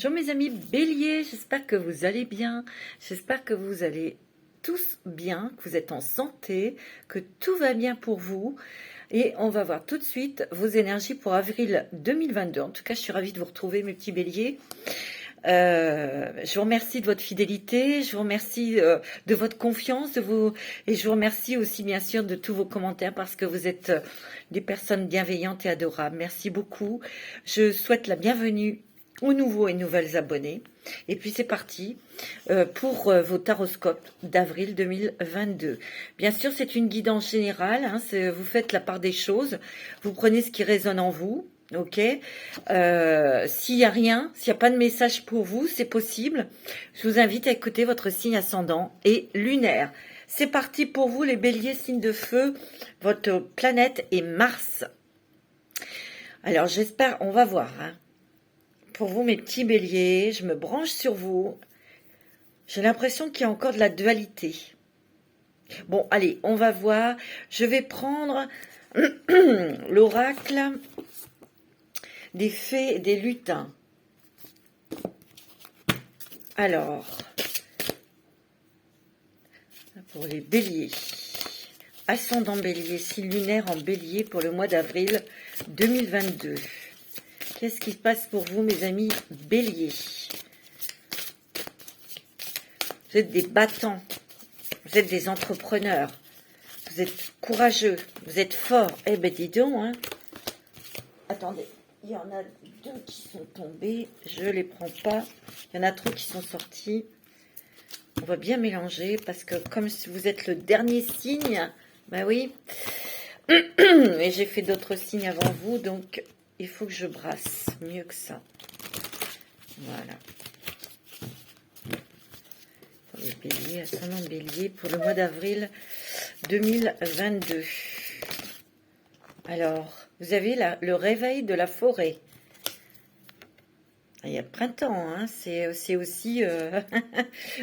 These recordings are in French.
Bonjour mes amis béliers, j'espère que vous allez bien, j'espère que vous allez tous bien, que vous êtes en santé, que tout va bien pour vous. Et on va voir tout de suite vos énergies pour avril 2022. En tout cas, je suis ravie de vous retrouver mes petits béliers. Je vous remercie de votre fidélité, je vous remercie de votre confiance, et je vous remercie aussi bien sûr de tous vos commentaires parce que vous êtes des personnes bienveillantes et adorables. Merci beaucoup. Je souhaite la bienvenue aux nouveaux et nouvelles abonnés. Et puis c'est parti pour vos taroscopes d'avril 2022. Bien sûr, c'est une guidance générale. Vous faites la part des choses. Vous prenez ce qui résonne en vous. Ok. S'il n'y a rien, s'il n'y a pas de message pour vous, c'est possible. Je vous invite à écouter votre signe ascendant et lunaire. C'est parti pour vous, les béliers, signe de feu. Votre planète est Mars. Alors j'espère, on va voir. Pour vous, mes petits béliers, je me branche sur vous. J'ai l'impression qu'il y a encore de la dualité. Bon, allez, on va voir. Je vais prendre l'oracle des fées et des lutins. Alors, pour les béliers, ascendant bélier, signe lunaire en bélier pour le mois d'avril 2022. Qu'est-ce qui se passe pour vous, mes amis béliers? Vous êtes des battants, vous êtes des entrepreneurs, vous êtes courageux, vous êtes forts. Eh ben dis donc, hein. Attendez, il y en a deux qui sont tombés, je les prends pas. Il y en a trop qui sont sortis. On va bien mélanger parce que comme vous êtes le dernier signe, ben oui, et j'ai fait d'autres signes avant vous, donc il faut que je brasse mieux que ça. Voilà. Pour les béliers, ascendant bélier pour le mois d'avril 2022. Alors, vous avez le réveil de la forêt. Il y a le printemps, hein, c'est aussi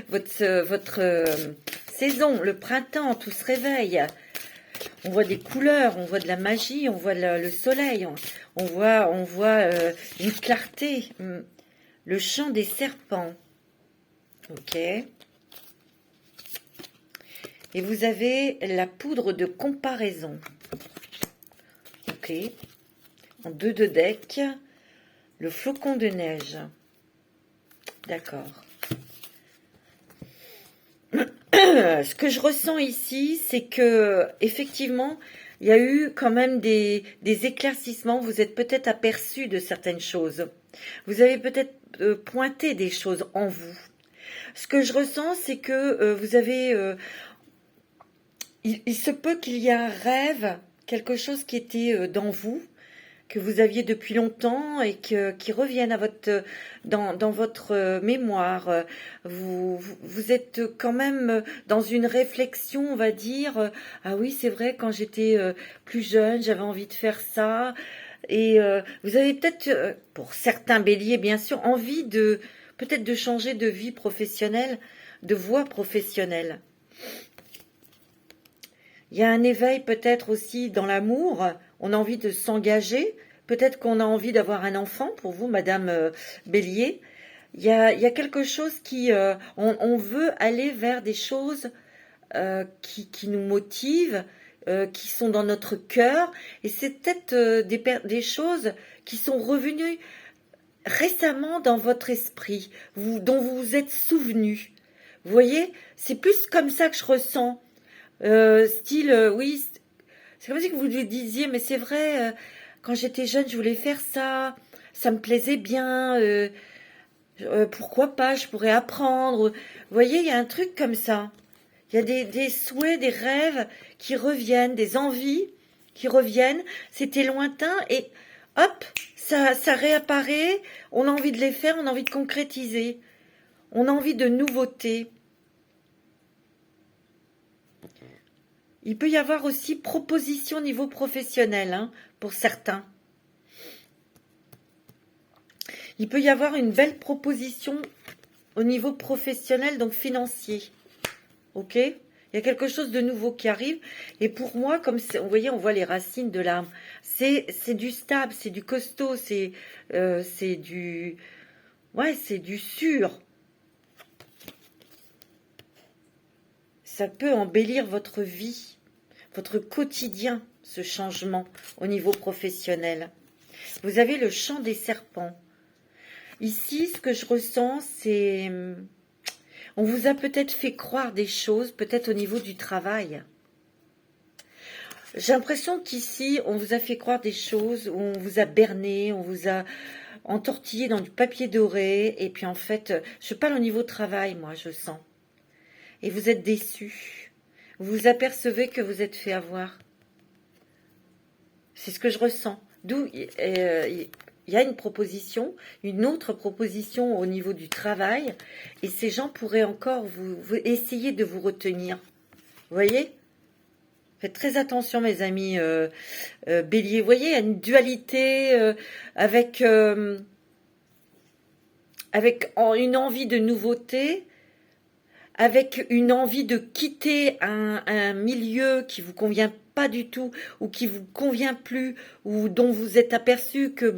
votre saison, le printemps, tout se réveille. On voit des couleurs, on voit de la magie, on voit le soleil, on voit une clarté, le chant des serpents. Ok. Et vous avez la poudre de comparaison. Ok. En 2 de deck, le flocon de neige. D'accord. Ce que je ressens ici, c'est que effectivement, il y a eu quand même des éclaircissements. Vous êtes peut-être aperçu de certaines choses. Vous avez peut-être pointé des choses en vous. Ce que je ressens, c'est que vous avez... il se peut qu'il y ait un rêve, quelque chose qui était dans vous, que vous aviez depuis longtemps et qui reviennent à dans votre mémoire. Vous êtes quand même dans une réflexion, on va dire. Ah oui, c'est vrai, quand j'étais plus jeune, j'avais envie de faire ça. Et vous avez peut-être, pour certains béliers, bien sûr, envie peut-être de changer de vie professionnelle, de voie professionnelle. Il y a un éveil peut-être aussi dans l'amour. On a envie de s'engager. Peut-être qu'on a envie d'avoir un enfant pour vous, Madame Bélier. Il y a quelque chose qui... on veut aller vers des choses qui nous motivent, qui sont dans notre cœur. Et c'est peut-être des choses qui sont revenues récemment dans votre esprit, dont vous vous êtes souvenu. Vous voyez, c'est plus comme ça que je ressens. Oui, c'est comme si vous lui disiez, mais c'est vrai, quand j'étais jeune, je voulais faire ça, ça me plaisait bien, pourquoi pas, je pourrais apprendre. Vous voyez, il y a un truc comme ça. Il y a des souhaits, des rêves qui reviennent, des envies qui reviennent. C'était lointain et hop, ça réapparaît. On a envie de les faire, on a envie de concrétiser. On a envie de nouveautés. Il peut y avoir aussi proposition au niveau professionnel, hein, pour certains. Il peut y avoir une belle proposition au niveau professionnel, donc financier. Ok ? Il y a quelque chose de nouveau qui arrive. Et pour moi, comme vous voyez, on voit les racines de l'arbre. C'est du stable, c'est du costaud, c'est du... Ouais, c'est du sûr. Ça peut embellir votre vie, votre quotidien, ce changement au niveau professionnel. Vous avez le chant des serpents. Ici, ce que je ressens, c'est... On vous a peut-être fait croire des choses, peut-être au niveau du travail. J'ai l'impression qu'ici, on vous a fait croire des choses, où on vous a berné, on vous a entortillé dans du papier doré, et puis en fait, je parle au niveau travail, moi, je sens. Et vous êtes déçus. Vous vous apercevez que vous êtes fait avoir. C'est ce que je ressens. D'où il y a une proposition, une autre proposition au niveau du travail, et ces gens pourraient encore vous essayer de vous retenir. Vous voyez? Faites très attention, mes amis bélier. Vous voyez, il y a une dualité avec une envie de nouveauté, avec une envie de quitter un milieu qui vous convient pas du tout, ou qui vous convient plus, ou dont vous êtes aperçu que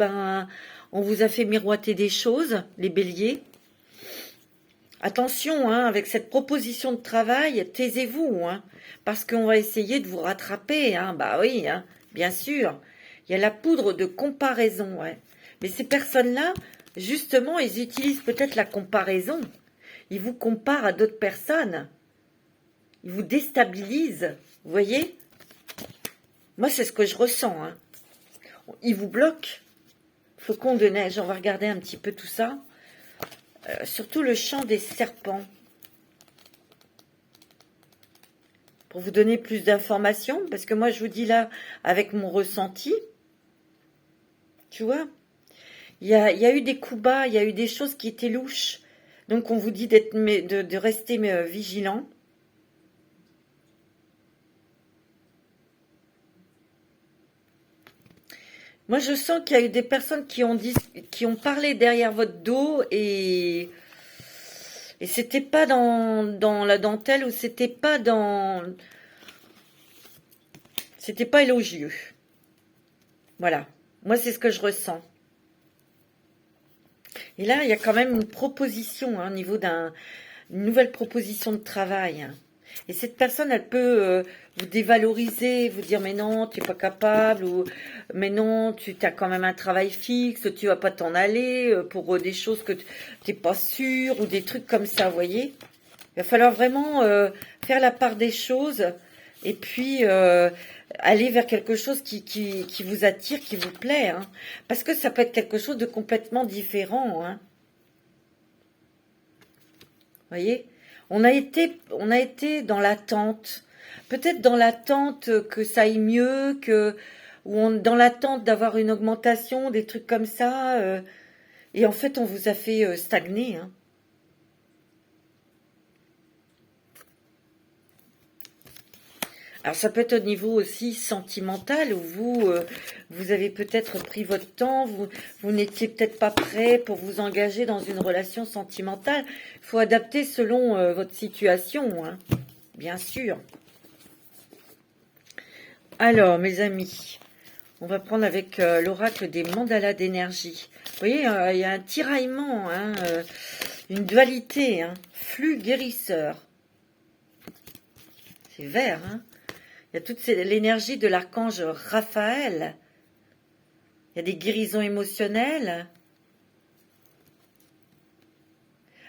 on vous a fait miroiter des choses, les béliers. Attention, hein, avec cette proposition de travail, taisez-vous, hein, parce qu'on va essayer de vous rattraper, hein, bah oui, hein, bien sûr. Il y a la poudre de comparaison, ouais. Mais ces personnes-là, justement, ils utilisent peut-être la comparaison. Ils vous comparent à d'autres personnes. Ils vous déstabilisent, vous voyez? Moi, c'est ce que je ressens, hein. Ils vous bloquent. Flocon de neige, on va regarder un petit peu tout ça. Surtout le chant des serpents. Pour vous donner plus d'informations, parce que moi je vous dis là, avec mon ressenti, tu vois, il y a eu des coups bas, il y a eu des choses qui étaient louches. Donc on vous dit de rester vigilant. Moi je sens qu'il y a eu des personnes qui ont parlé derrière votre dos et c'était pas dans la dentelle, ou c'était pas élogieux. Voilà. Moi, c'est ce que je ressens. Et là, il y a quand même une proposition, hein, au niveau une nouvelle proposition de travail. Et cette personne, elle peut vous dévaloriser, vous dire mais non, tu n'es pas capable, ou mais non, tu as quand même un travail fixe, tu vas pas t'en aller pour des choses que tu n'es pas sûr, ou des trucs comme ça, vous voyez. Il va falloir vraiment faire la part des choses, et puis aller vers quelque chose qui vous attire, qui vous plaît, hein. Parce que ça peut être quelque chose de complètement différent, hein. Vous voyez, on a été dans l'attente, peut-être dans l'attente que ça aille mieux, dans l'attente d'avoir une augmentation, des trucs comme ça, et en fait on vous a fait stagner, hein. Alors ça peut être au niveau aussi sentimental, où vous avez peut-être pris votre temps, vous n'étiez peut-être pas prêt pour vous engager dans une relation sentimentale. Il faut adapter selon votre situation, hein, bien sûr. Alors, mes amis, on va prendre avec l'oracle des mandalas d'énergie. Vous voyez, il y a un tiraillement, hein, une dualité, hein, flux guérisseur. C'est vert, hein. Il y a toute l'énergie de l'archange Raphaël. Il y a des guérisons émotionnelles.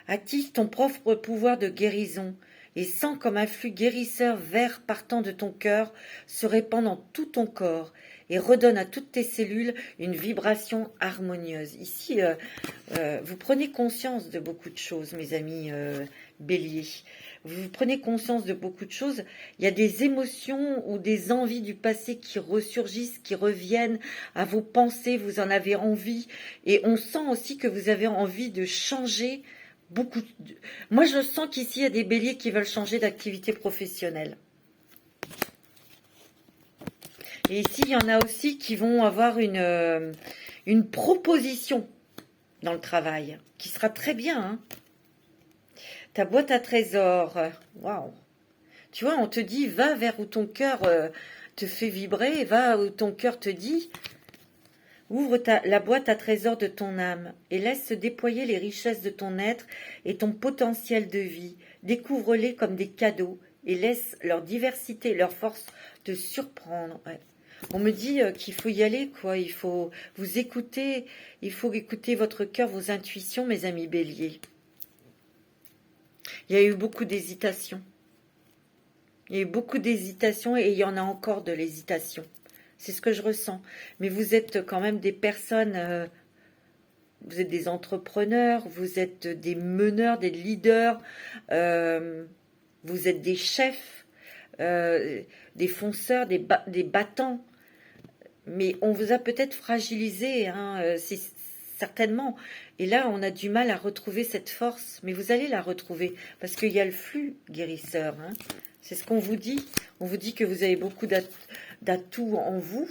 Active ton propre pouvoir de guérison et sens comme un flux guérisseur vert partant de ton cœur se répand dans tout ton corps et redonne à toutes tes cellules une vibration harmonieuse. Ici, vous prenez conscience de beaucoup de choses, mes amis béliers. Vous prenez conscience de beaucoup de choses. Il y a des émotions ou des envies du passé qui ressurgissent, qui reviennent à vos pensées. Vous en avez envie. Et on sent aussi que vous avez envie de changer beaucoup. Moi, je sens qu'ici, il y a des béliers qui veulent changer d'activité professionnelle. Et ici, il y en a aussi qui vont avoir une proposition dans le travail, qui sera très bien, hein. Ta boîte à trésors, waouh. Tu vois, on te dit, va vers où ton cœur te fait vibrer, va où ton cœur te dit. Ouvre la boîte à trésors de ton âme et laisse se déployer les richesses de ton être et ton potentiel de vie. Découvre-les comme des cadeaux et laisse leur diversité, leur force te surprendre. Ouais. On me dit qu'il faut y aller, quoi. Il faut vous écouter, il faut écouter votre cœur, vos intuitions, mes amis béliers. Il y a eu beaucoup d'hésitations. Il y a eu beaucoup d'hésitations et il y en a encore de l'hésitation. C'est ce que je ressens. Mais vous êtes quand même des personnes, vous êtes des entrepreneurs, vous êtes des meneurs, des leaders, vous êtes des chefs, des fonceurs, des battants. Mais on vous a peut-être fragilisé, hein, certainement. Et là, on a du mal à retrouver cette force. Mais vous allez la retrouver parce qu'il y a le flux guérisseur. Hein. C'est ce qu'on vous dit. On vous dit que vous avez beaucoup d'atouts en vous.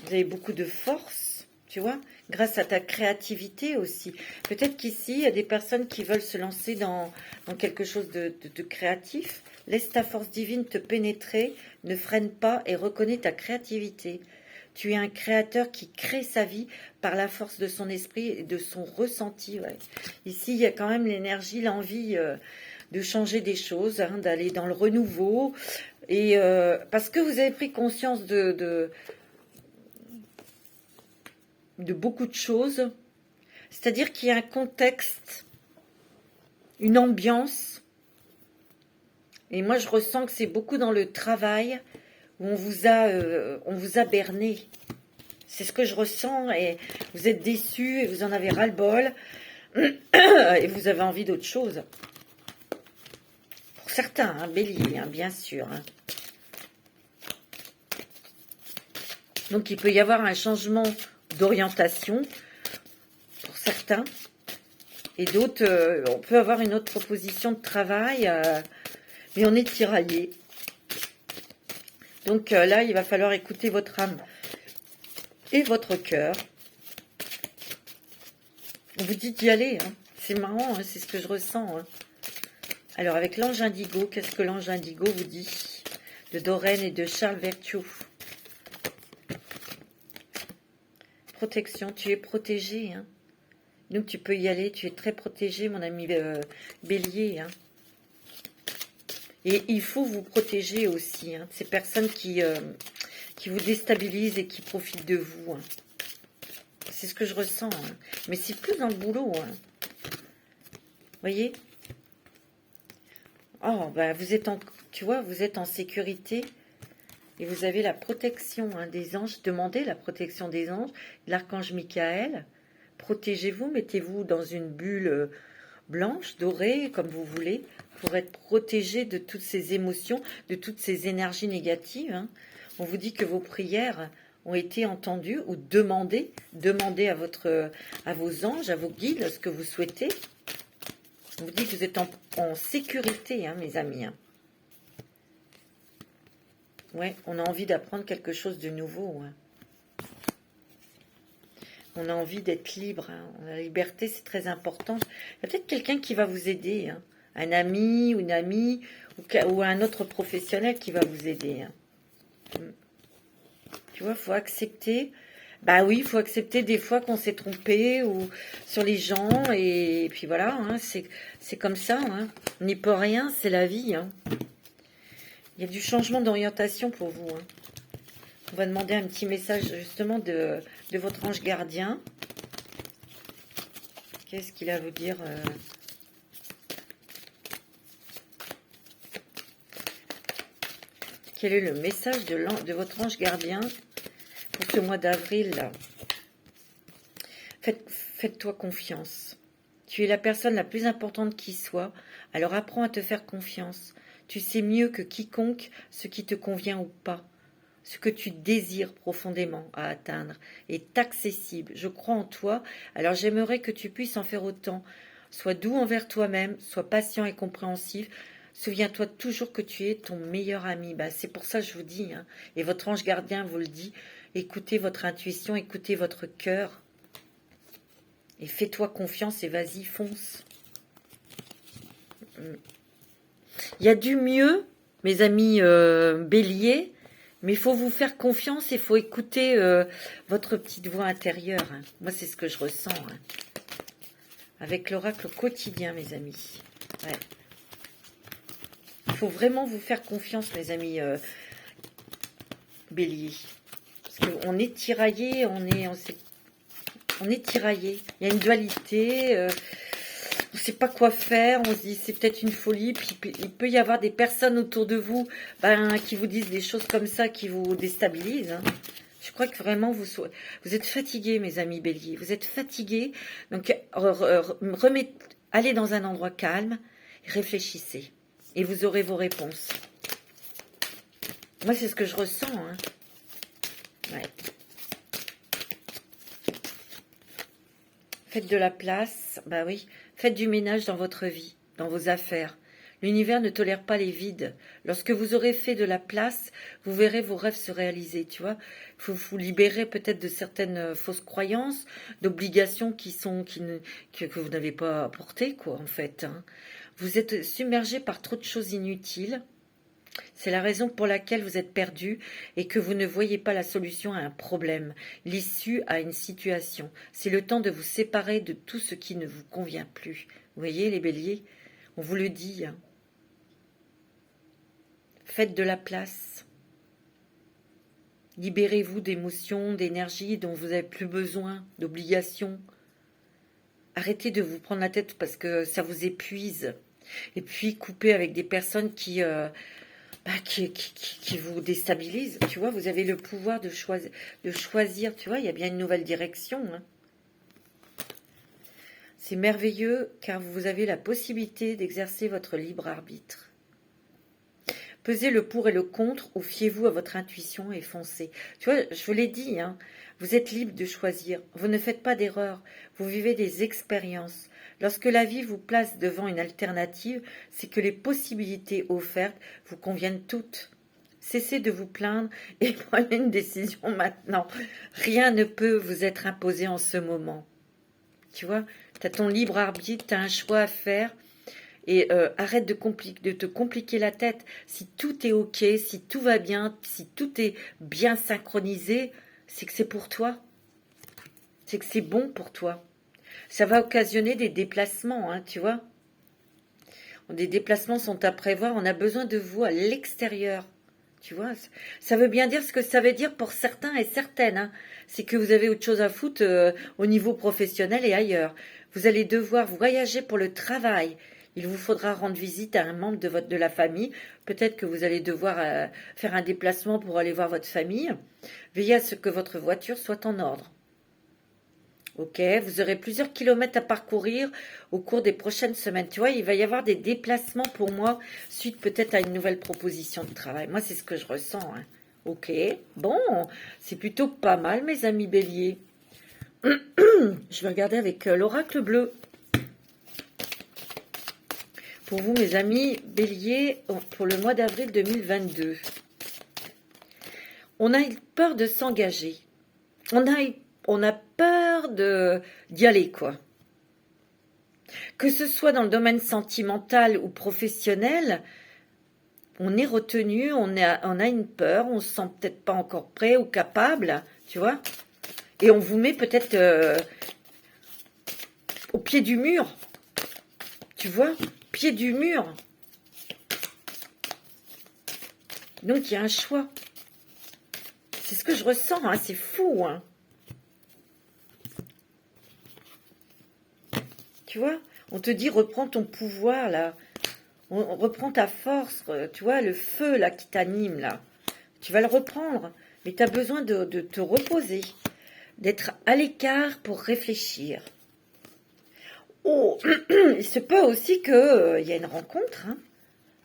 Vous avez beaucoup de force, tu vois, grâce à ta créativité aussi. Peut-être qu'ici, il y a des personnes qui veulent se lancer dans quelque chose de créatif. Laisse ta force divine te pénétrer, ne freine pas et reconnais ta créativité. Tu es un créateur qui crée sa vie par la force de son esprit et de son ressenti. Ouais. Ici, il y a quand même l'énergie, l'envie de changer des choses, hein, d'aller dans le renouveau. Et parce que vous avez pris conscience de beaucoup de choses. C'est-à-dire qu'il y a un contexte, une ambiance. Et moi, je ressens que c'est beaucoup dans le travail où on vous a berné. C'est ce que je ressens et vous êtes déçus et vous en avez ras-le-bol et vous avez envie d'autre chose. Pour certains, hein, bélier, hein, bien sûr. Hein. Donc, il peut y avoir un changement d'orientation pour certains. Et d'autres, on peut avoir une autre proposition de travail, mais on est tiraillé. Donc là, il va falloir écouter votre âme et votre cœur. On vous dit d'y aller. Hein. C'est marrant, hein, c'est ce que je ressens. Hein. Alors, avec l'ange indigo, qu'est-ce que l'ange indigo vous dit? De Doreen et de Charles Vertueux. Protection, tu es protégé. Hein. Donc, tu peux y aller, tu es très protégé, mon ami bélier. Hein. Et il faut vous protéger aussi, hein, ces personnes qui vous déstabilisent et qui profitent de vous. Hein. C'est ce que je ressens. Hein. Mais c'est plus dans le boulot. Hein. Voyez? Oh, ben vous êtes tu vois, vous êtes en sécurité et vous avez la protection hein, des anges. Demandez la protection des anges, de l'archange Michael. Protégez-vous, mettez-vous dans une bulle blanche, dorée, comme vous voulez, pour être protégé de toutes ces émotions, de toutes ces énergies négatives. Hein. On vous dit que vos prières ont été entendues ou demandez à vos anges, à vos guides, ce que vous souhaitez. On vous dit que vous êtes en sécurité, hein, mes amis. Hein. Ouais, on a envie d'apprendre quelque chose de nouveau. Hein. On a envie d'être libre. Hein. La liberté, c'est très important. Il y a peut-être quelqu'un qui va vous aider. Hein. Un ami ou une amie ou un autre professionnel qui va vous aider. Hein. Tu vois, il faut accepter. Bah oui, il faut accepter des fois qu'on s'est trompé ou sur les gens. Et puis voilà, hein, c'est comme ça. Hein. On n'y peut rien, c'est la vie. Hein. Il y a du changement d'orientation pour vous. Hein. On va demander un petit message justement de votre ange gardien. Qu'est-ce qu'il a à vous dire Quel est le message de votre ange gardien pour ce mois d'avril là? Faites-toi confiance. Tu es la personne la plus importante qui soit, alors apprends à te faire confiance. Tu sais mieux que quiconque ce qui te convient ou pas. Ce que tu désires profondément à atteindre est accessible. Je crois en toi, alors j'aimerais que tu puisses en faire autant. Sois doux envers toi-même, sois patient et compréhensif. Souviens-toi toujours que tu es ton meilleur ami. Bah, c'est pour ça que je vous dis, hein, et votre ange gardien vous le dit, écoutez votre intuition, écoutez votre cœur. Et fais-toi confiance et vas-y, fonce. Il y a du mieux, mes amis béliers, Mais il faut vous faire confiance, il faut écouter votre petite voix intérieure. Hein. Moi, c'est ce que je ressens. Hein. Avec l'oracle quotidien, mes amis. Ouais. Il faut vraiment vous faire confiance, mes amis Bélier. Parce qu'on est tiraillé, on est tiraillé. Il y a une dualité, on ne sait pas quoi faire, on se dit c'est peut-être une folie, puis il peut y avoir des personnes autour de vous qui vous disent des choses comme ça, qui vous déstabilisent. Hein. Je crois que vraiment vous êtes fatigués, mes amis Bélier. Vous êtes fatigués, donc allez dans un endroit calme, réfléchissez, et vous aurez vos réponses. Moi, c'est ce que je ressens. Hein. Ouais. Faites de la place, bah oui. Faites du ménage dans votre vie, dans vos affaires. L'univers ne tolère pas les vides. Lorsque vous aurez fait de la place, vous verrez vos rêves se réaliser, tu vois. Il faut vous libérer peut-être de certaines fausses croyances, d'obligations que vous n'avez pas apportées, quoi, en fait. Hein. Vous êtes submergé par trop de choses inutiles. C'est la raison pour laquelle vous êtes perdu et que vous ne voyez pas la solution à un problème, l'issue à une situation. C'est le temps de vous séparer de tout ce qui ne vous convient plus. Vous voyez les béliers, on vous le dit. Hein. Faites de la place. Libérez-vous d'émotions, d'énergie dont vous n'avez plus besoin, d'obligations. Arrêtez de vous prendre la tête parce que ça vous épuise. Et puis coupez avec des personnes qui vous déstabilisent. Tu vois, vous avez le pouvoir de choisir. Tu vois, il y a bien une nouvelle direction. Hein. C'est merveilleux car vous avez la possibilité d'exercer votre libre arbitre. Pesez le pour et le contre ou fiez-vous à votre intuition et foncez. Tu vois, je vous l'ai dit, hein, vous êtes libre de choisir. Vous ne faites pas d'erreurs. Vous vivez des expériences. Lorsque la vie vous place devant une alternative, c'est que les possibilités offertes vous conviennent toutes. Cessez de vous plaindre et prenez une décision maintenant. Rien ne peut vous être imposé en ce moment. Tu vois, tu as ton libre arbitre, tu as un choix à faire. Et arrête de te compliquer la tête. Si tout est ok, si tout va bien, si tout est bien synchronisé, c'est que c'est pour toi. C'est que c'est bon pour toi. Ça va occasionner des déplacements, hein, tu vois. Des déplacements sont à prévoir. On a besoin de vous à l'extérieur. Tu vois, ça veut bien dire ce que ça veut dire pour certains et certaines. Hein. C'est que vous avez autre chose à foutre au niveau professionnel et ailleurs. Vous allez devoir voyager pour le travail. Il vous faudra rendre visite à un membre de la famille. Peut-être que vous allez devoir faire un déplacement pour aller voir votre famille. Veillez à ce que votre voiture soit en ordre. Ok, vous aurez plusieurs kilomètres à parcourir au cours des prochaines semaines. Tu vois, il va y avoir des déplacements pour moi, suite peut-être à une nouvelle proposition de travail. Moi, c'est ce que je ressens. Hein. Ok, bon, c'est plutôt pas mal, mes amis béliers. Je vais regarder avec l'oracle bleu. Pour vous, mes amis béliers, pour le mois d'avril 2022. On a eu peur de s'engager. On a peur d'y aller, quoi. Que ce soit dans le domaine sentimental ou professionnel, on est retenu, on a une peur, on se sent peut-être pas encore prêt ou capable, tu vois. Et on vous met peut-être au pied du mur, tu vois, pied du mur. Donc il y a un choix. C'est ce que je ressens, hein, c'est fou, hein. Tu vois, on te dit reprends ton pouvoir là, on reprend ta force, tu vois, le feu là qui t'anime là. Tu vas le reprendre, mais tu as besoin de te reposer, d'être à l'écart pour réfléchir. Oh, il se peut aussi qu'il y ait une rencontre hein,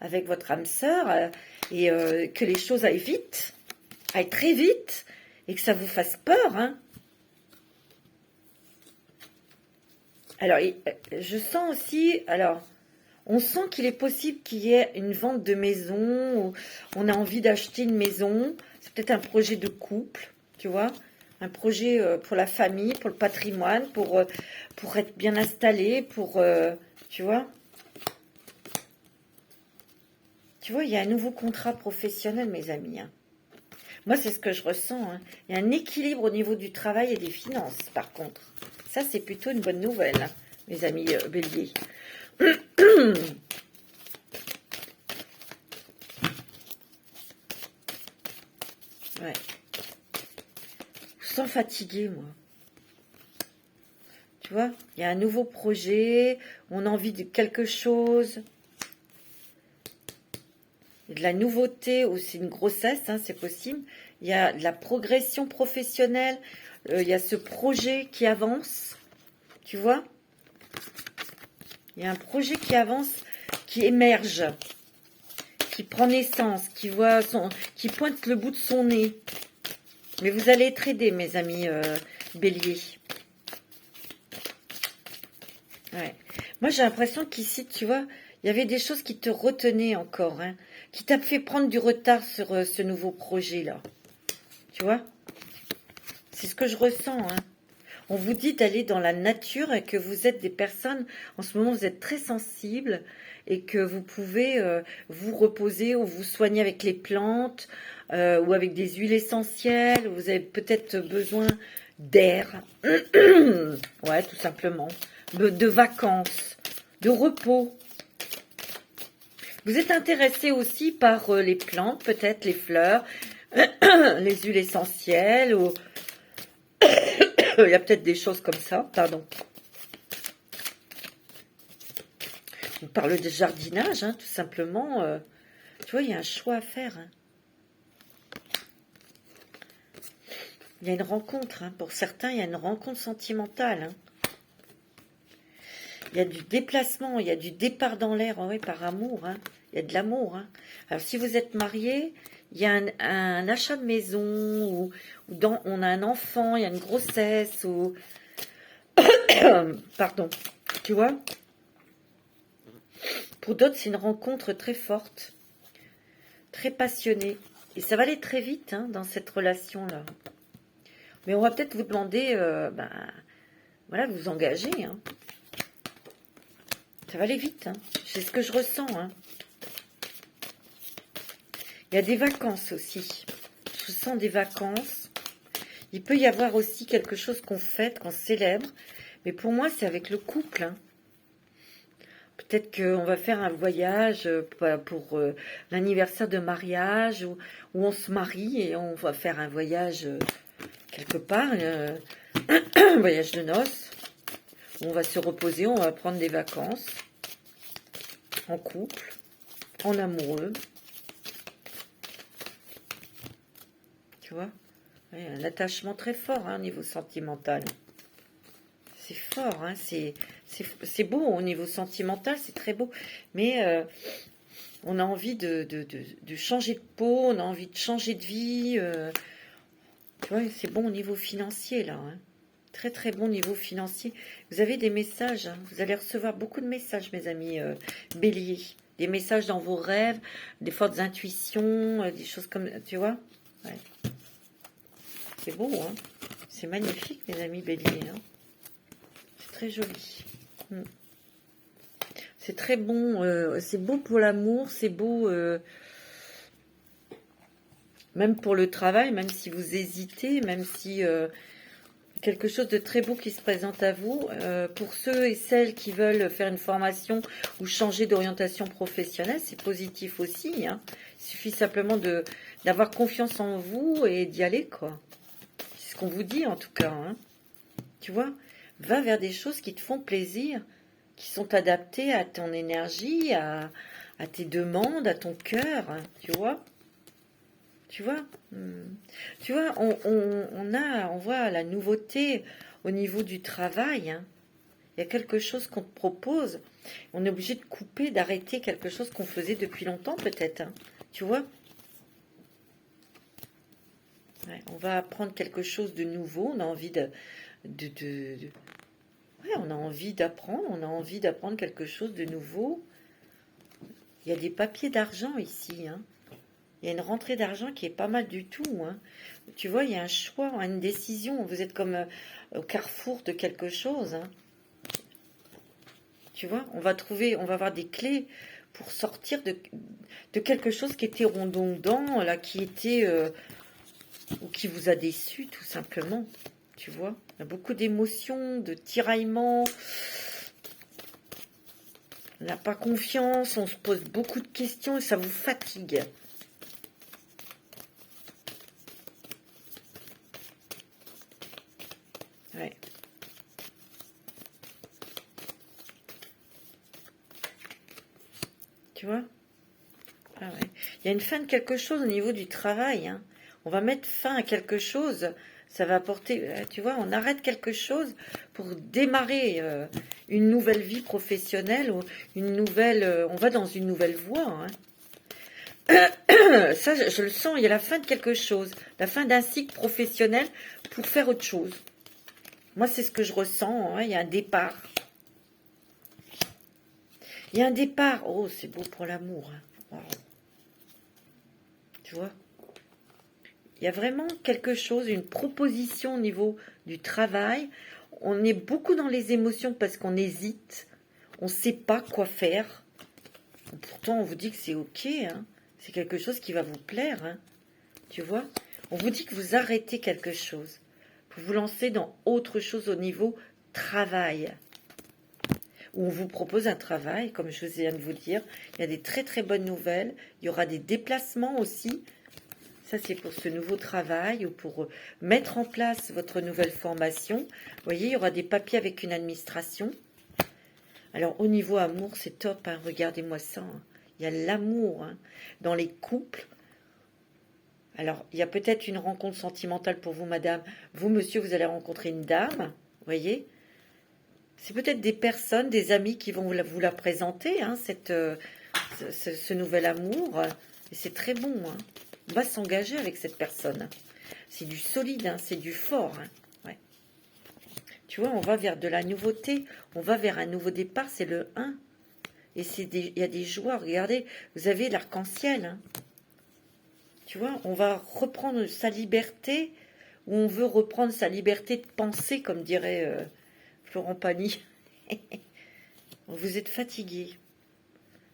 avec votre âme sœur et que les choses aillent vite, aillent très vite et que ça vous fasse peur, hein. Alors, je sens aussi, on sent qu'il est possible qu'il y ait une vente de maison, ou on a envie d'acheter une maison, c'est peut-être un projet de couple, tu vois, un projet pour la famille, pour le patrimoine, pour être bien installé, tu vois. Tu vois, il y a un nouveau contrat professionnel, mes amis. Hein. Moi, c'est ce que je ressens. Hein. Il y a un équilibre au niveau du travail et des finances, par contre. Ça, c'est plutôt une bonne nouvelle, hein, mes amis béliers. Ouais. Je sens fatigué, moi. Tu vois, il y a un nouveau projet, on a envie de quelque chose. Il y a de la nouveauté, ou c'est une grossesse, hein, c'est possible. Il y a de la progression professionnelle, il y a ce projet qui avance, tu vois. Il y a un projet qui avance, qui émerge, qui prend naissance, qui pointe le bout de son nez. Mais vous allez être aidés, mes amis béliers. Ouais. Moi, j'ai l'impression qu'ici, tu vois, il y avait des choses qui te retenaient encore, hein, qui t'a fait prendre du retard sur ce nouveau projet-là. Tu vois? C'est ce que je ressens, hein. On vous dit d'aller dans la nature et que vous êtes des personnes, en ce moment, vous êtes très sensibles et que vous pouvez vous reposer ou vous soigner avec les plantes ou avec des huiles essentielles. Vous avez peut-être besoin d'air. Ouais, tout simplement. De vacances, de repos. Vous êtes intéressé aussi par les plantes, peut-être les fleurs, les huiles essentielles, ou il y a peut-être des choses comme ça, pardon. On parle de jardinage, hein, tout simplement. Tu vois, il y a un choix à faire. Hein. Il y a une rencontre, hein. Pour certains, il y a une rencontre sentimentale. Hein. Il y a du déplacement, il y a du départ dans l'air, ouais, par amour. Hein. Il y a de l'amour. Hein. Alors, si vous êtes marié, il y a un achat de maison, ou on a un enfant, il y a une grossesse, ou... Pardon. Tu vois? Pour d'autres, c'est une rencontre très forte, très passionnée. Et ça va aller très vite hein, dans cette relation-là. Mais on va peut-être vous demander, voilà, de vous engager. Hein. Ça va aller vite. Hein. C'est ce que je ressens. Hein. Il y a des vacances aussi. Je sens des vacances. Il peut y avoir aussi quelque chose qu'on fête, qu'on célèbre. Mais pour moi, c'est avec le couple. Hein. Peut-être qu'on va faire un voyage pour l'anniversaire de mariage où on se marie et on va faire un voyage quelque part, un voyage de noces. Où on va se reposer, on va prendre des vacances en couple, en amoureux. Tu vois, ouais, un attachement très fort hein, au niveau sentimental. C'est fort, hein, c'est beau au niveau sentimental, c'est très beau. Mais on a envie de changer de peau, on a envie de changer de vie. Tu vois, c'est bon au niveau financier, là. Hein. Très, très bon niveau financier. Vous avez des messages, hein, vous allez recevoir beaucoup de messages, mes amis béliers. Des messages dans vos rêves, des fortes intuitions, des choses comme... Tu vois ouais. C'est beau, hein. C'est magnifique, mes amis béliers, hein. Très joli. C'est très bon. C'est beau pour l'amour. C'est beau même pour le travail, même si vous hésitez, même si quelque chose de très beau qui se présente à vous. Pour ceux et celles qui veulent faire une formation ou changer d'orientation professionnelle, c'est positif aussi. Hein. Il suffit simplement d'avoir confiance en vous et d'y aller, quoi. C'est ce qu'on vous dit en tout cas. Hein. Tu vois ? Va vers des choses qui te font plaisir, qui sont adaptées à ton énergie, à tes demandes, à ton cœur, hein, tu vois. Tu vois, tu vois, on voit la nouveauté au niveau du travail. Hein. Il y a quelque chose qu'on te propose. On est obligé de couper, d'arrêter quelque chose qu'on faisait depuis longtemps peut-être. Hein, tu vois. Ouais, on va apprendre quelque chose de nouveau. On a envie ouais, on a envie d'apprendre quelque chose de nouveau. Il y a des papiers d'argent ici. Hein. Il y a une rentrée d'argent qui est pas mal du tout. Hein. Tu vois, il y a un choix, une décision. Vous êtes comme au carrefour de quelque chose. Hein. Tu vois, on va avoir des clés pour sortir de quelque chose qui était redondant, là, qui était qui vous a déçu, tout simplement. Tu vois, il y a beaucoup d'émotions, de tiraillements. On n'a pas confiance, on se pose beaucoup de questions et ça vous fatigue. Ouais. Tu vois? Ah ouais. Il y a une fin de quelque chose au niveau du travail, hein. On va mettre fin à quelque chose. Ça va apporter, tu vois, on arrête quelque chose pour démarrer une nouvelle vie professionnelle ou une nouvelle. On va dans une nouvelle voie, hein. Ça, je le sens. Il y a la fin de quelque chose, la fin d'un cycle professionnel pour faire autre chose. Moi, c'est ce que je ressens, hein. Il y a un départ. Il y a un départ. Oh, c'est beau pour l'amour, hein. Wow. Tu vois? Il y a vraiment quelque chose, une proposition au niveau du travail. On est beaucoup dans les émotions parce qu'on hésite. On ne sait pas quoi faire. Pourtant, on vous dit que c'est OK, hein. C'est quelque chose qui va vous plaire, hein. Tu vois? On vous dit que vous arrêtez quelque chose. Vous vous lancez dans autre chose au niveau travail. Où on vous propose un travail, comme je viens de vous dire. Il y a des très très bonnes nouvelles. Il y aura des déplacements aussi. Ça, c'est pour ce nouveau travail ou pour mettre en place votre nouvelle formation. Vous voyez, il y aura des papiers avec une administration. Alors, au niveau amour, c'est top, hein. Regardez-moi ça, hein. Il y a l'amour, hein, dans les couples. Alors, il y a peut-être une rencontre sentimentale pour vous, madame. Vous, monsieur, vous allez rencontrer une dame. Vous voyez? C'est peut-être des personnes, des amis qui vont vous la présenter, hein, ce nouvel amour. Et c'est très bon, hein. On va s'engager avec cette personne. C'est du solide, hein, c'est du fort, hein. Ouais. Tu vois, on va vers de la nouveauté, on va vers un nouveau départ, c'est le 1. Et il y a des joies, regardez, vous avez l'arc-en-ciel, hein. Tu vois, on va reprendre sa liberté, ou on veut reprendre sa liberté de penser, comme dirait Florent Pagny. Vous êtes fatigué.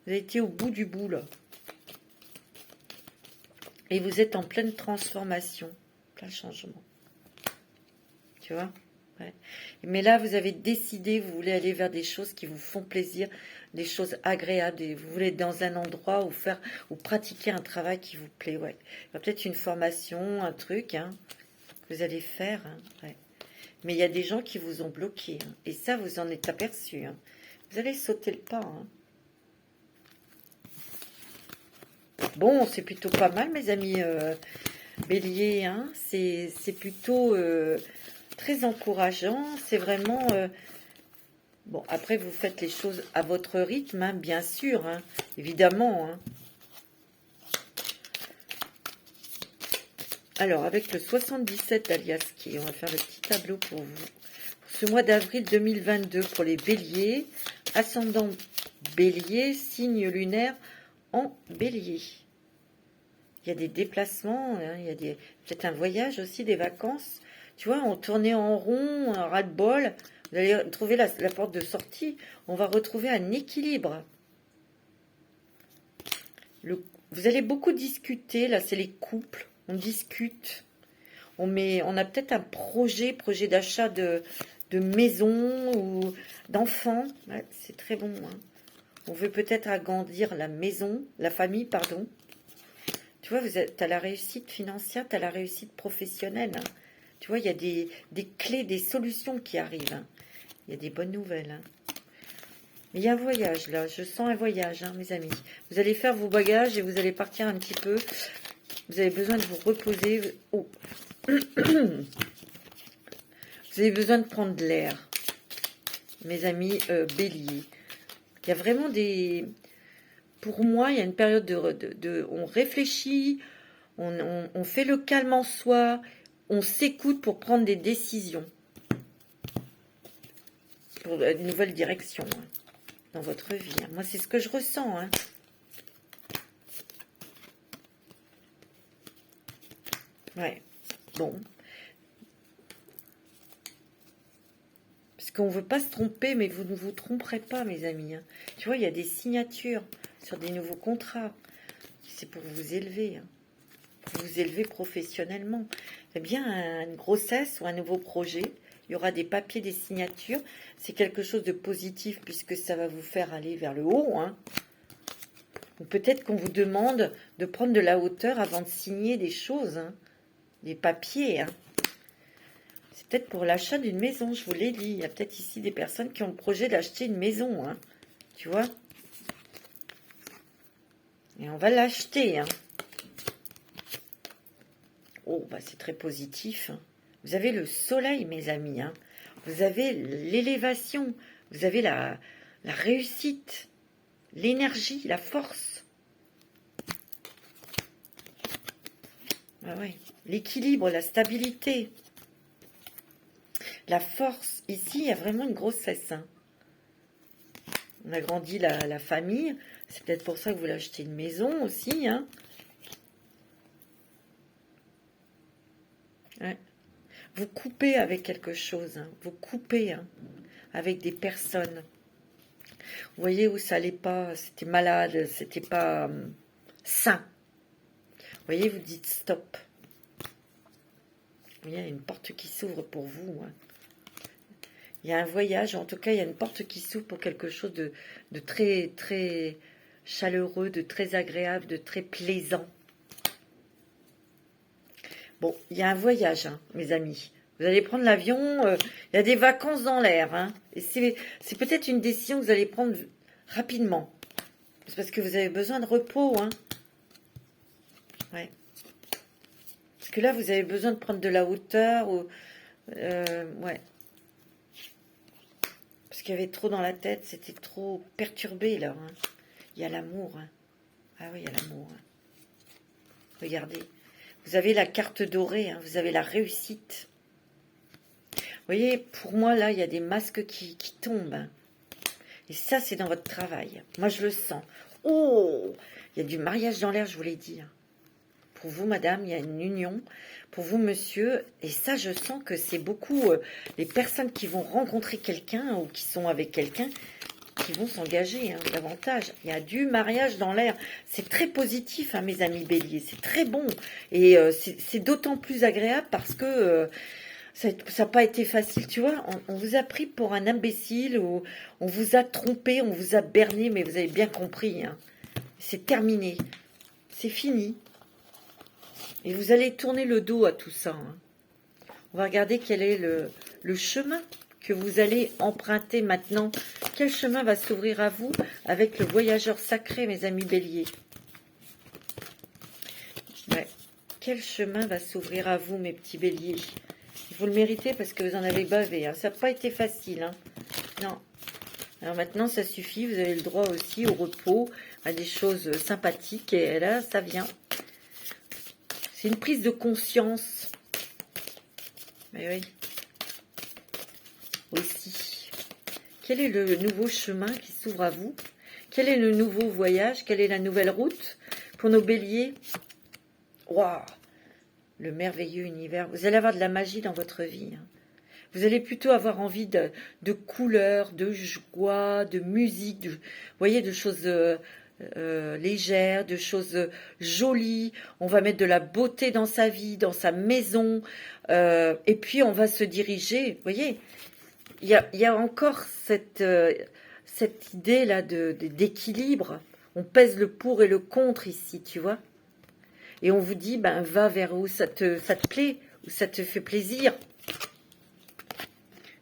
Vous avez été au bout du bout, là. Et vous êtes en pleine transformation, plein changement. Tu vois? Ouais. Mais là, vous avez décidé, vous voulez aller vers des choses qui vous font plaisir, des choses agréables, et vous voulez être dans un endroit où pratiquer un travail qui vous plaît. Ouais. Il y a peut-être une formation, un truc, hein, que vous allez faire. Hein, ouais. Mais il y a des gens qui vous ont bloqué. Hein, et ça, vous en êtes aperçu. Hein. Vous allez sauter le pas. Hein. Bon, c'est plutôt pas mal, mes amis bélier. Hein. C'est plutôt très encourageant. C'est vraiment... bon, après, vous faites les choses à votre rythme, hein, bien sûr. Hein, évidemment. Hein. Alors, avec le 77 d'Aliaski, on va faire le petit tableau pour vous. Pour ce mois d'avril 2022, pour les béliers, ascendant bélier, signe lunaire en bélier. Il y a des déplacements, hein, il y a peut-être un voyage aussi, des vacances. Tu vois, on tournait en rond, un ras-de-bol. Vous allez trouver la porte de sortie. On va retrouver un équilibre. Vous allez beaucoup discuter. Là, c'est les couples. On discute. On a peut-être un projet d'achat de maison ou d'enfants. Ouais, c'est très bon. Hein. On veut peut-être agrandir la maison, la famille, pardon. Tu vois, tu as la réussite financière, tu as la réussite professionnelle. Hein. Tu vois, il y a des clés, des solutions qui arrivent. Hein. Il y a des bonnes nouvelles. Hein. Mais il y a un voyage, là. Je sens un voyage, hein, mes amis. Vous allez faire vos bagages et vous allez partir un petit peu. Vous avez besoin de vous reposer. Oh. Vous avez besoin de prendre de l'air, mes amis bélier. Il y a vraiment des... Pour moi, il y a une période on réfléchit, on fait le calme en soi, on s'écoute pour prendre des décisions. Pour une nouvelle direction hein, dans votre vie. Hein. Moi, c'est ce que je ressens. Hein. Ouais, bon. Parce qu'on ne veut pas se tromper, mais vous ne vous tromperez pas, mes amis. Hein. Tu vois, il y a des signatures sur des nouveaux contrats. C'est pour vous élever. Hein. Pour vous élever professionnellement. Eh bien, une grossesse ou un nouveau projet. Il y aura des papiers, des signatures. C'est quelque chose de positif puisque ça va vous faire aller vers le haut. Hein. Ou peut-être qu'on vous demande de prendre de la hauteur avant de signer des choses. Hein. Des papiers. Hein. C'est peut-être pour l'achat d'une maison, je vous l'ai dit. Il y a peut-être ici des personnes qui ont le projet d'acheter une maison. Hein. Tu vois? Et on va l'acheter. Hein. Oh, bah c'est très positif. Hein. Vous avez le soleil, mes amis. Hein. Vous avez l'élévation. Vous avez la réussite. L'énergie, la force. Ah ouais. L'équilibre, la stabilité. La force. Ici, il y a vraiment une grossesse. Hein. On a grandi la famille. C'est peut-être pour ça que vous voulez acheter une maison aussi. Hein. Ouais. Vous coupez avec quelque chose. Hein. Vous coupez hein, avec des personnes. Vous voyez où ça allait pas. C'était malade. C'était pas sain. Vous voyez, vous dites stop. Il y a une porte qui s'ouvre pour vous. Hein. Il y a un voyage, en tout cas, il y a une porte qui s'ouvre pour quelque chose de très, très chaleureux, de très agréable, de très plaisant. Bon, il y a un voyage, hein, mes amis. Vous allez prendre l'avion, il y a des vacances dans l'air. Hein, et c'est peut-être une décision que vous allez prendre rapidement. C'est parce que vous avez besoin de repos. Hein. Ouais. Parce que là, vous avez besoin de prendre de la hauteur. Ou, ouais. Parce qu'il y avait trop dans la tête, c'était trop perturbé là. Hein. Il y a l'amour. Hein. Ah oui, il y a l'amour. Hein. Regardez. Vous avez la carte dorée, hein. Vous avez la réussite. Vous voyez, pour moi, là, il y a des masques qui tombent. Hein. Et ça, c'est dans votre travail. Moi, je le sens. Oh, il y a du mariage dans l'air, je vous l'ai dit. Hein. Pour vous, madame, il y a une union. Pour vous, monsieur, et ça, je sens que c'est beaucoup les personnes qui vont rencontrer quelqu'un ou qui sont avec quelqu'un qui vont s'engager hein, davantage. Il y a du mariage dans l'air. C'est très positif, hein, mes amis béliers. C'est très bon. Et c'est d'autant plus agréable parce que ça n'a pas été facile. Tu vois, on vous a pris pour un imbécile ou on vous a trompé, on vous a berné, mais vous avez bien compris. Hein. C'est terminé. C'est fini. Et vous allez tourner le dos à tout ça. Hein. On va regarder quel est le chemin que vous allez emprunter maintenant. Quel chemin va s'ouvrir à vous avec le voyageur sacré, mes amis béliers? Ouais. Quel chemin va s'ouvrir à vous, mes petits béliers? Vous le méritez parce que vous en avez bavé. Hein. Ça n'a pas été facile. Hein. Non. Alors maintenant, ça suffit. Vous avez le droit aussi au repos, à des choses sympathiques. Et là, ça vient. C'est une prise de conscience. Mais oui. Aussi. Quel est le nouveau chemin qui s'ouvre à vous? Quel est le nouveau voyage? Quelle est la nouvelle route pour nos béliers? Waouh! Le merveilleux univers. Vous allez avoir de la magie dans votre vie. Hein. Vous allez plutôt avoir envie de couleurs, de joie, de musique, vous voyez, de choses légères, de choses jolies. On va mettre de la beauté dans sa vie, dans sa maison. Et puis, on va se diriger. Vous voyez, il y a encore cette idée-là d'équilibre. On pèse le pour et le contre ici, tu vois. Et on vous dit, ben, va vers où ça te plaît, où ça te fait plaisir.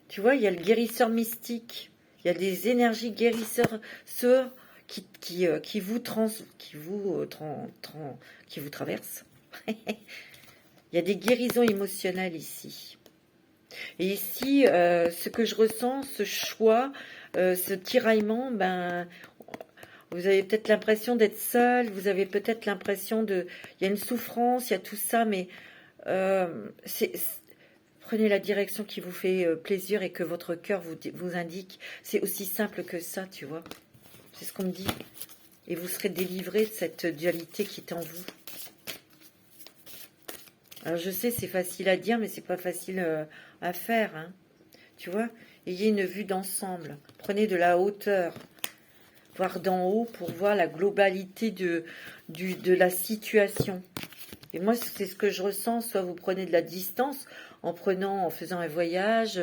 Tu vois, il y a le guérisseur mystique. Il y a des énergies guérisseurs qui vous traversent. Il y a des guérisons émotionnelles ici. Et ici, ce que je ressens, ce choix, ce tiraillement, ben, vous avez peut-être l'impression d'être seul, vous avez peut-être l'impression il y a une souffrance, il y a tout ça, mais prenez la direction qui vous fait plaisir et que votre cœur vous indique. C'est aussi simple que ça, tu vois. C'est ce qu'on me dit. Et vous serez délivré de cette dualité qui est en vous. Alors je sais, c'est facile à dire, mais c'est pas facile à faire. Hein. Tu vois, ayez une vue d'ensemble. Prenez de la hauteur. Voir d'en haut pour voir la globalité de la situation. Et moi, c'est ce que je ressens. Soit vous prenez de la distance en faisant un voyage,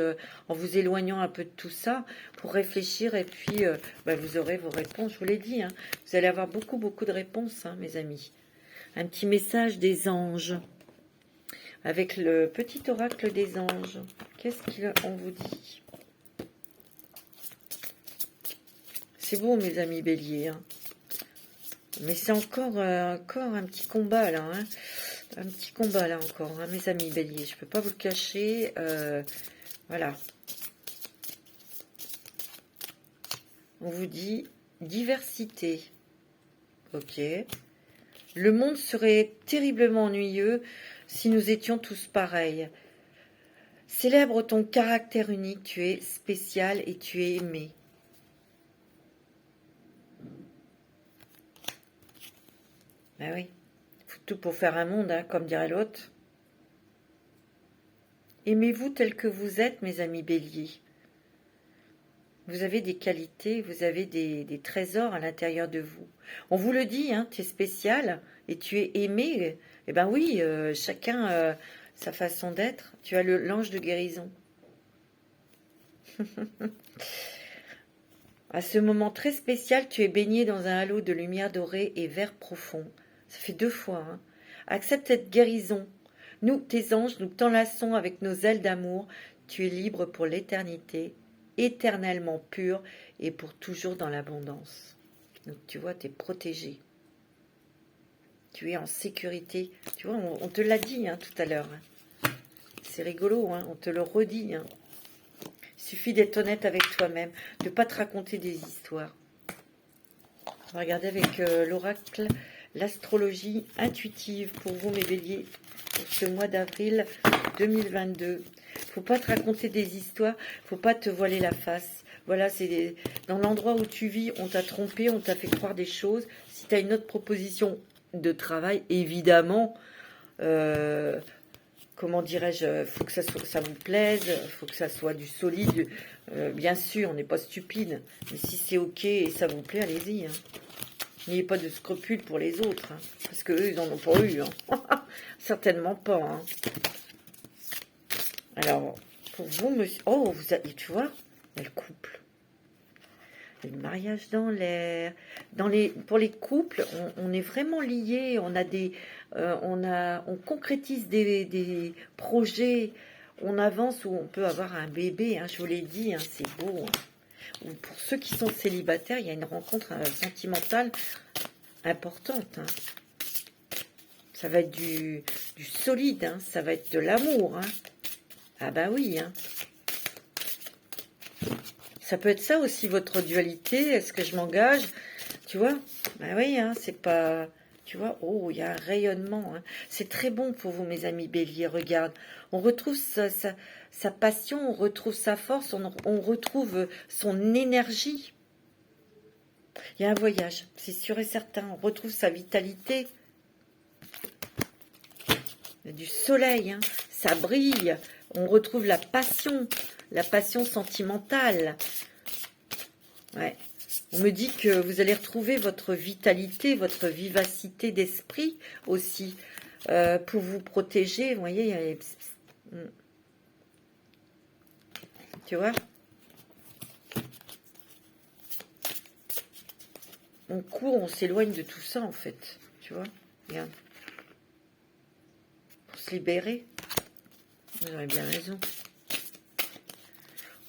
en vous éloignant un peu de tout ça, pour réfléchir. Et puis, vous aurez vos réponses. Je vous l'ai dit, hein. Vous allez avoir beaucoup, beaucoup de réponses, hein, mes amis. Un petit message des anges. Avec le petit oracle des anges. Qu'est-ce qu'on vous dit? C'est beau, mes amis béliers, hein. Mais c'est encore un petit combat, là, hein. Un petit combat, là, encore, hein, mes amis béliers. Je ne peux pas vous le cacher. Voilà. On vous dit diversité. Ok. Le monde serait terriblement ennuyeux si nous étions tous pareils. Célèbre ton caractère unique. Tu es spécial et tu es aimé. Ben oui, il faut tout pour faire un monde, hein, comme dirait l'autre. Aimez-vous tel que vous êtes, mes amis béliers. Vous avez des qualités, vous avez des trésors à l'intérieur de vous. On vous le dit, hein, tu es spécial et tu es aimé. Eh ben oui, chacun sa façon d'être. Tu as l'ange de guérison. À ce moment très spécial, tu es baigné dans un halo de lumière dorée et vert profond. Ça fait 2 fois. Hein. Accepte cette guérison. Nous, tes anges, nous t'enlaçons avec nos ailes d'amour. Tu es libre pour l'éternité, éternellement pur et pour toujours dans l'abondance. Donc tu vois, tu es protégé. Tu es en sécurité. Tu vois, on te l'a dit, hein, tout à l'heure. Hein. C'est rigolo, hein, on te le redit. Hein. Il suffit d'être honnête avec toi-même, de ne pas te raconter des histoires. On va regarder avec l'oracle, l'astrologie intuitive pour vous, mes béliers, pour ce mois d'avril 2022. Il ne faut pas te raconter des histoires, il ne faut pas te voiler la face. Voilà, c'est dans l'endroit où tu vis, on t'a trompé, on t'a fait croire des choses. Si tu as une autre proposition de travail, évidemment, comment dirais-je, faut que ça vous plaise, faut que ça soit du solide. Bien sûr, on n'est pas stupide, mais si c'est ok et ça vous plaît, allez-y. Hein. N'ayez pas de scrupules pour les autres, hein, parce qu'eux, ils n'en ont pas eu. Hein. Certainement pas. Hein. Alors, pour vous, monsieur... Oh, tu vois, il y a le couple. Le mariage dans l'air. Pour les couples, on est vraiment liés. On a on concrétise des projets. On avance où on peut avoir un bébé. Hein, je vous l'ai dit, hein, c'est beau. Hein. Pour ceux qui sont célibataires, il y a une rencontre sentimentale importante. Hein. Ça va être du solide. Hein, ça va être de l'amour. Hein. Ah ben oui. Hein. Ça peut être ça aussi, votre dualité. Est-ce que je m'engage? Tu vois? Ben oui, hein, c'est pas... Tu vois? Oh, il y a un rayonnement. Hein. C'est très bon pour vous, mes amis béliers. Regarde. On retrouve sa passion, on retrouve sa force, on retrouve son énergie. Il y a un voyage, c'est sûr et certain. On retrouve sa vitalité. Il y a du soleil, hein. Ça brille. On retrouve la passion sentimentale. Ouais. On me dit que vous allez retrouver votre vitalité, votre vivacité d'esprit aussi, pour vous protéger. Vous voyez, il y a les... Tu vois? On court, on s'éloigne de tout ça, en fait. Tu vois? Regarde. Pour se libérer. Vous avez bien raison.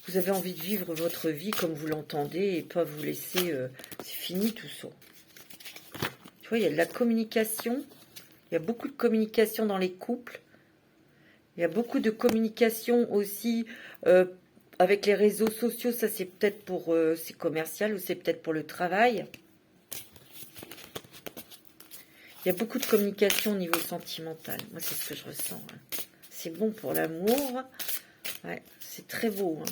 Vous avez envie de vivre votre vie comme vous l'entendez et pas vous laisser... c'est fini tout ça. Tu vois, il y a de la communication. Il y a beaucoup de communication dans les couples. Il y a beaucoup de communication aussi avec les réseaux sociaux. Ça, c'est peut-être pour... c'est commercial ou c'est peut-être pour le travail. Il y a beaucoup de communication au niveau sentimental. Moi, c'est ce que je ressens. Hein. C'est bon pour l'amour. Ouais, c'est très beau. Hein.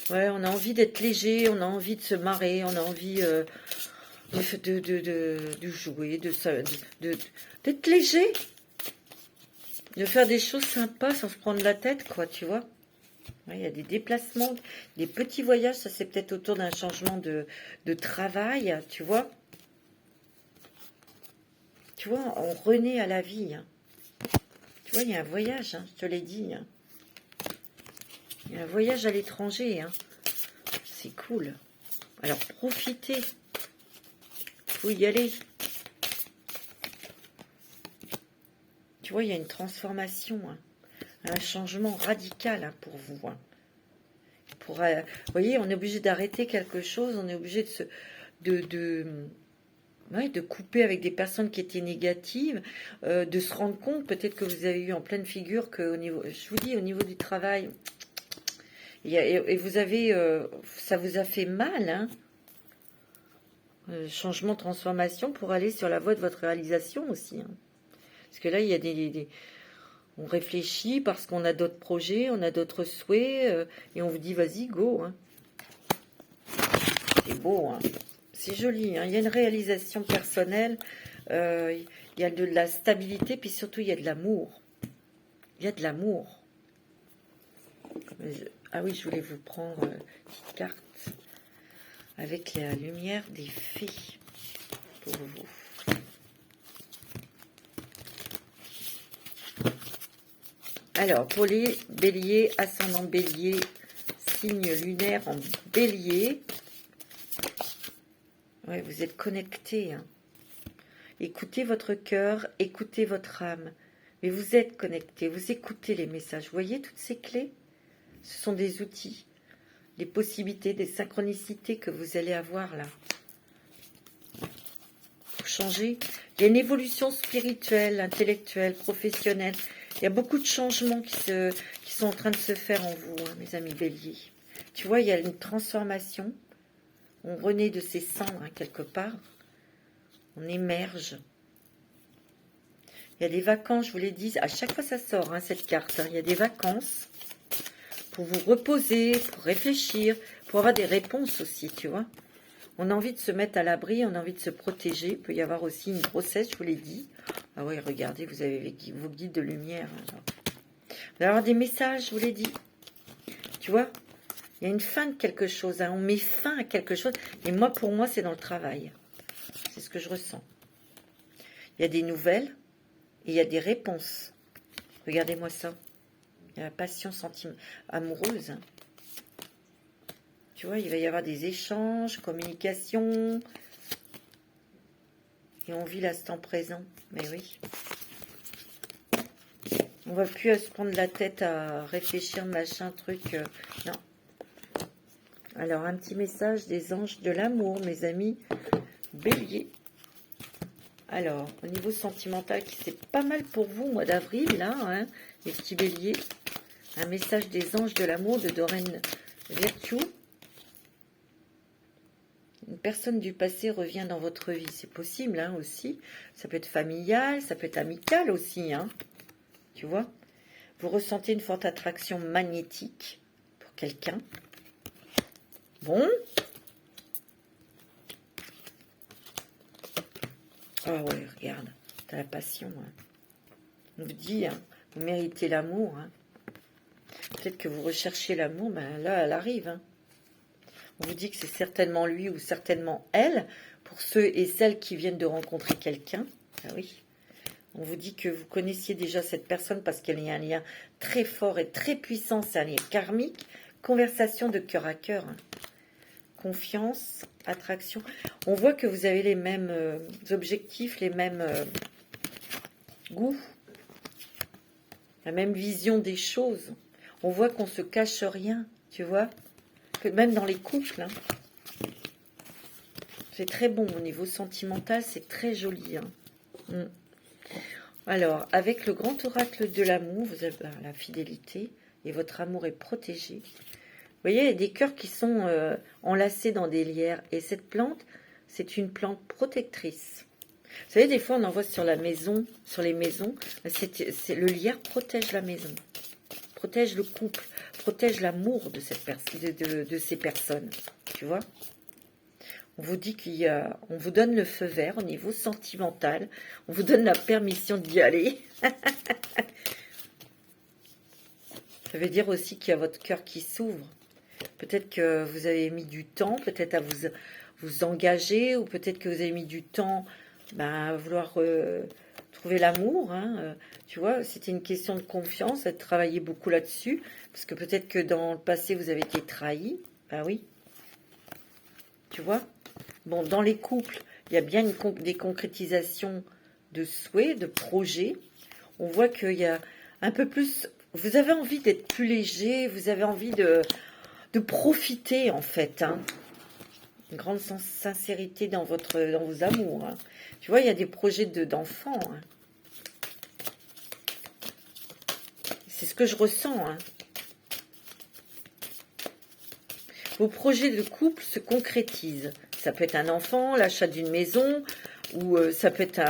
Ouais, on a envie d'être léger, on a envie de se marrer, on a envie de jouer, d'être léger, de faire des choses sympas sans se prendre la tête, quoi, tu vois. Ouais, il y a des déplacements, des petits voyages. Ça, c'est peut-être autour d'un changement de travail, tu vois. Tu vois, on renaît à la vie. Hein. Tu vois, il y a un voyage, hein, je te l'ai dit. Hein. Il y a un voyage à l'étranger. Hein. C'est cool. Alors, profitez. Il faut y aller. Tu vois, il y a une transformation. Hein. Un changement radical hein, pour vous. Hein. Vous voyez, on est obligé d'arrêter quelque chose. On est obligé de couper avec des personnes qui étaient négatives, de se rendre compte, peut-être que vous avez eu en pleine figure que au niveau, je vous dis, au niveau du travail, et vous avez, ça vous a fait mal, hein, changement, transformation pour aller sur la voie de votre réalisation aussi. Hein. Parce que là, il y a on réfléchit parce qu'on a d'autres projets, on a d'autres souhaits, et on vous dit, vas-y, go. Hein. C'est beau, hein. C'est joli, hein. Il y a une réalisation personnelle, il y a de la stabilité, puis surtout il y a de l'amour. Il y a de l'amour. Ah oui, je voulais vous prendre une petite carte avec la lumière des fées pour vous. Alors, pour les béliers, ascendant bélier, signe lunaire en bélier, ouais, vous êtes connectés, hein. Écoutez votre cœur, écoutez votre âme. Mais vous êtes connectés, vous écoutez les messages. Vous voyez toutes ces clés? Ce sont des outils, des possibilités, des synchronicités que vous allez avoir là. Pour changer, il y a une évolution spirituelle, intellectuelle, professionnelle. Il y a beaucoup de changements qui sont en train de se faire en vous, hein, mes amis béliers. Tu vois, il y a une transformation. On renaît de ses cendres, hein, quelque part. On émerge. Il y a des vacances, je vous l'ai dit, à chaque fois ça sort, hein, cette carte. Hein. Il y a des vacances pour vous reposer, pour réfléchir, pour avoir des réponses aussi, tu vois. On a envie de se mettre à l'abri, on a envie de se protéger. Il peut y avoir aussi une grossesse, je vous l'ai dit. Ah oui, regardez, vous avez vos guides de lumière. Hein. Vous allez avoir des messages, je vous l'ai dit. Tu vois, il y a une fin de quelque chose. Hein. On met fin à quelque chose. Et moi, pour moi, c'est dans le travail. C'est ce que je ressens. Il y a des nouvelles et il y a des réponses. Regardez-moi ça. Il y a la passion amoureuse. Hein. Tu vois, il va y avoir des échanges, communication. Et on vit l'instant présent. Mais oui. On ne va plus se prendre la tête à réfléchir, machin, truc. Non. Alors, un petit message des anges de l'amour, mes amis béliers. Alors, au niveau sentimental, c'est pas mal pour vous, mois d'avril, là, hein, les petits béliers. Un message des anges de l'amour de Doreen Virtue. Une personne du passé revient dans votre vie, c'est possible, hein, aussi. Ça peut être familial, ça peut être amical aussi, hein. Tu vois? Vous ressentez une forte attraction magnétique pour quelqu'un. Bon. Ah ouais, regarde, t'as la passion. Hein. On vous dit, hein, vous méritez l'amour. Hein. Peut-être que vous recherchez l'amour, ben là, elle arrive. Hein. On vous dit que c'est certainement lui ou certainement elle, pour ceux et celles qui viennent de rencontrer quelqu'un. Ah oui. On vous dit que vous connaissiez déjà cette personne parce qu'il y a un lien très fort et très puissant, c'est un lien karmique. Conversation de cœur à cœur. Hein. Confiance, attraction. On voit que vous avez les mêmes objectifs, les mêmes goûts, la même vision des choses. On voit qu'on se cache rien, tu vois. Que même dans les couples, hein. C'est très bon au niveau sentimental, c'est très joli. Hein. Alors, avec le grand oracle de l'amour, vous avez la fidélité et votre amour est protégé. Vous voyez, il y a des cœurs qui sont enlacés dans des lierres. Et cette plante, c'est une plante protectrice. Vous savez, des fois, on en voit sur la maison, sur les maisons. Le lierre protège la maison, protège le couple, protège l'amour de ces personnes. Tu vois? On vous dit on vous donne le feu vert au niveau sentimental. On vous donne la permission d'y aller. Ça veut dire aussi qu'il y a votre cœur qui s'ouvre. Peut-être que vous avez mis du temps, peut-être à vous engager, ou peut-être que vous avez mis du temps à vouloir trouver l'amour. Hein. Tu vois, c'était une question de confiance, de travailler beaucoup là-dessus, parce que peut-être que dans le passé, vous avez été trahi. Ben oui. Tu vois. Bon, dans les couples, il y a bien des concrétisations de souhaits, de projets. On voit qu'il y a un peu plus... Vous avez envie d'être plus léger, vous avez envie de profiter, en fait. Hein. Une grande sincérité dans vos amours. Hein. Tu vois, il y a des projets d'enfants. Hein. C'est ce que je ressens. Hein. Vos projets de couple se concrétisent. Ça peut être un enfant, l'achat d'une maison, ou ça peut être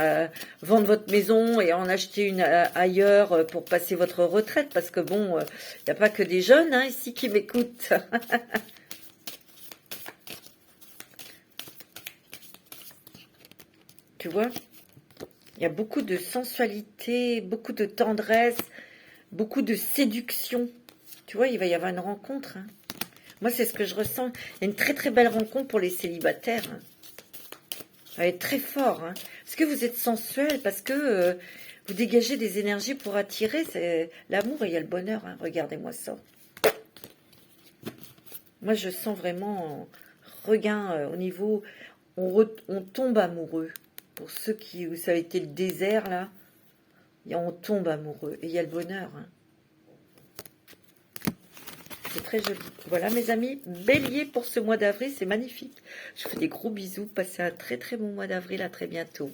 vendre votre maison et en acheter une ailleurs pour passer votre retraite. Parce que bon, il n'y a pas que des jeunes ici qui m'écoutent. Tu vois, il y a beaucoup de sensualité, beaucoup de tendresse, beaucoup de séduction. Tu vois, il va y avoir une rencontre. Hein. Moi, c'est ce que je ressens. Il y a une très très belle rencontre pour les célibataires. Hein. Ça va être très fort. Hein. Parce que vous êtes sensuel, parce que vous dégagez des énergies pour attirer. C'est l'amour et il y a le bonheur. Hein. Regardez-moi ça. Moi, je sens vraiment regain au niveau... On tombe amoureux. Pour ceux où ça a été le désert, là, on tombe amoureux. Et il y a le bonheur. Hein. C'est très joli. Voilà, mes amis. Bélier pour ce mois d'avril, c'est magnifique. Je vous fais des gros bisous. Passez un très très bon mois d'avril. À très bientôt.